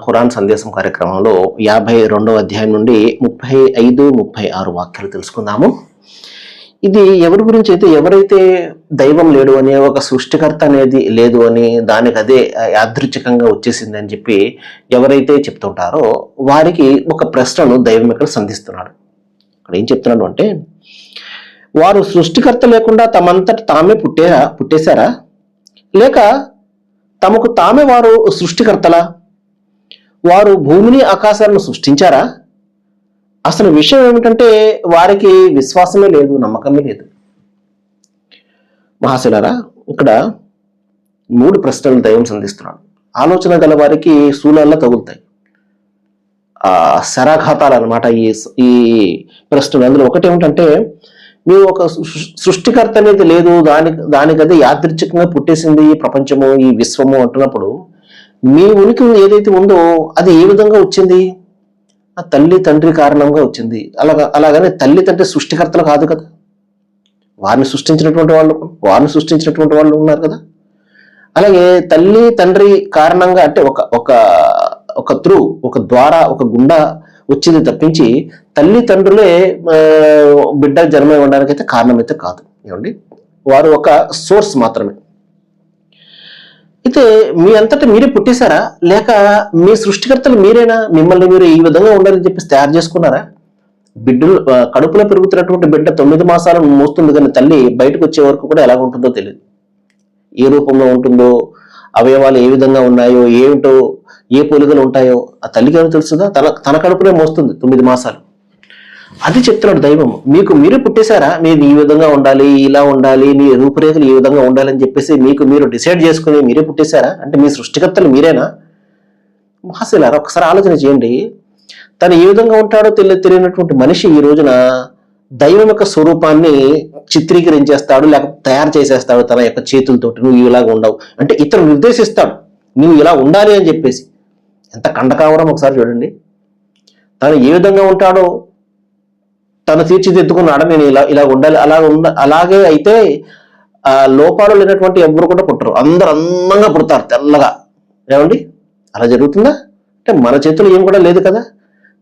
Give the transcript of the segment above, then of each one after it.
ఖురాన్ సందేశం కార్యక్రమంలో 52వ అధ్యాయం నుండి 35, 36 వాక్యాలు తెలుసుకుందాము. ఇది ఎవరి గురించి అయితే, ఎవరైతే దైవం లేడు అని, ఒక సృష్టికర్త అనేది లేదు అని, దానికి అదే యాదృచ్ఛికంగా వచ్చేసింది అని చెప్పి ఎవరైతే చెప్తుంటారో వారికి ఒక ప్రశ్నను దైవం ఇక్కడ సంధిస్తున్నాడు. ఇక్కడ ఏం చెప్తున్నాడు అంటే, వారు సృష్టికర్త లేకుండా తమంతట తామే పుట్టేశారా, లేక తమకు తామే వారు సృష్టికర్తలా? వారు భూమిని ఆకాశాలను సృష్టించారా? అసలు విషయం ఏమిటంటే వారికి విశ్వాసమే లేదు, నమ్మకమే లేదు. మహాశిలారా, ఇక్కడ 3 ప్రశ్నలు దైవం సంధిస్తున్నాడు. ఆలోచన గల వారికి శూలాల్లో తగులుతాయి, శరాఘాతాలు అనమాట ఈ ప్రశ్నలు. అందులో ఒకటి ఏమిటంటే, మీరు ఒక సృష్టికర్త అనేది లేదు, దానికదే యాదృచ్ఛికంగా పుట్టేసింది ఈ ప్రపంచము, ఈ విశ్వము అంటున్నప్పుడు మీ ఉనికి ఏదైతే ఉందో అది ఏ విధంగా వచ్చింది? ఆ తల్లి తండ్రి కారణంగా వచ్చింది. అలాగనే తల్లి తండ్రి సృష్టికర్తలు కాదు కదా, వారిని సృష్టించినటువంటి వాళ్ళు ఉన్నారు కదా. అలాగే తల్లి తండ్రి కారణంగా అంటే ఒక ద్వారా ఒక గుండా వచ్చింది తప్పించి తల్లి తండ్రులే బిడ్డ జన్మ ఇవ్వడానికి అయితే కారణమైతే కాదు. ఏమండి, వారు ఒక సోర్స్ మాత్రమే. అయితే మీ అంతటా మీరే పుట్టేశారా, లేక మీ సృష్టికర్తలు మీరేనా? మిమ్మల్ని మీరు ఈ విధంగా ఉండాలని చెప్పి తయారు చేసుకున్నారా? బిడ్డలు కడుపులో పెరుగుతున్నటువంటి బిడ్డ 9 మాసాలను మోస్తుంది, కానీ తల్లి బయటకు వచ్చే వరకు కూడా ఎలా ఉంటుందో తెలియదు. ఏ రూపంలో ఉంటుందో, అవయవాలు ఏ విధంగా ఉన్నాయో, ఏమిటో, ఏ పోలికలు ఉంటాయో ఆ తల్లికి ఏమో తెలుస్తుందా? తన కడుపునే మోస్తుంది 9 మాసాలు. అది చెప్తున్నాడు దైవం. మీరే పుట్టేశారా? మీరు ఈ విధంగా ఉండాలి, ఇలా ఉండాలి, మీ రూపురేఖలు ఈ విధంగా ఉండాలని చెప్పేసి మీరు డిసైడ్ చేసుకుని మీరే పుట్టేశారా? అంటే మీ సృష్టికర్తలు మీరేనా? మహాశిలారా, ఒకసారి ఆలోచన చేయండి. తను ఏ విధంగా ఉంటాడో తెలియనటువంటి మనిషి ఈ రోజున దైవం యొక్క స్వరూపాన్ని చిత్రీకరించేస్తాడు, లేకపోతే తయారు చేసేస్తాడు తన యొక్క చేతులతోటి. నువ్వు ఇలాగ ఉండవు అంటే ఇతను నిర్దేశిస్తాడు నువ్వు ఇలా ఉండాలి అని చెప్పేసి. ఎంత కండకావరం ఒకసారి చూడండి. తను ఏ విధంగా ఉంటాడో తను తీర్చిదిద్దుకున్నాడు, నేను ఇలా ఉండాలి, అలాగే అయితే ఆ లోపాలు లేనటువంటి ఎవరు కూడా పుట్టరు, అందరు అందంగా పుడతారు తెల్లగా. ఏమండి, అలా జరుగుతుందా? అంటే మన చేతిలో ఏం కూడా లేదు కదా.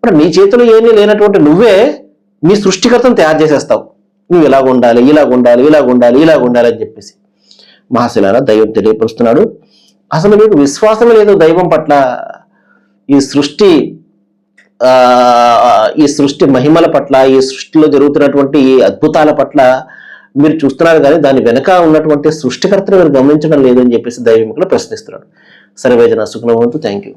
మరి నీ చేతిలో ఏమీ లేనటువంటి నువ్వే నీ సృష్టికర్తను తయారు చేసేస్తావు. నువ్వు ఇలాగ ఉండాలి, అని చెప్పేసి. మహాశిలారా, దైవం తెలియపరుస్తున్నాడు, అసలు మీకు విశ్వాసమే లేదు దైవం పట్ల. ఈ సృష్టి మహిమల పట్ల, ఈ సృష్టిలో జరుగుతున్నటువంటి అద్భుతాల పట్ల మీరు చూస్తున్నారు, కానీ దాని వెనక ఉన్నటువంటి సృష్టికర్తను మీరు గమనించడం లేదని చెప్పేసి దైవం ఇక్కడ ప్రశ్నిస్తున్నాడు. సర్వేజన సుఖినో భవంతు. Thank you.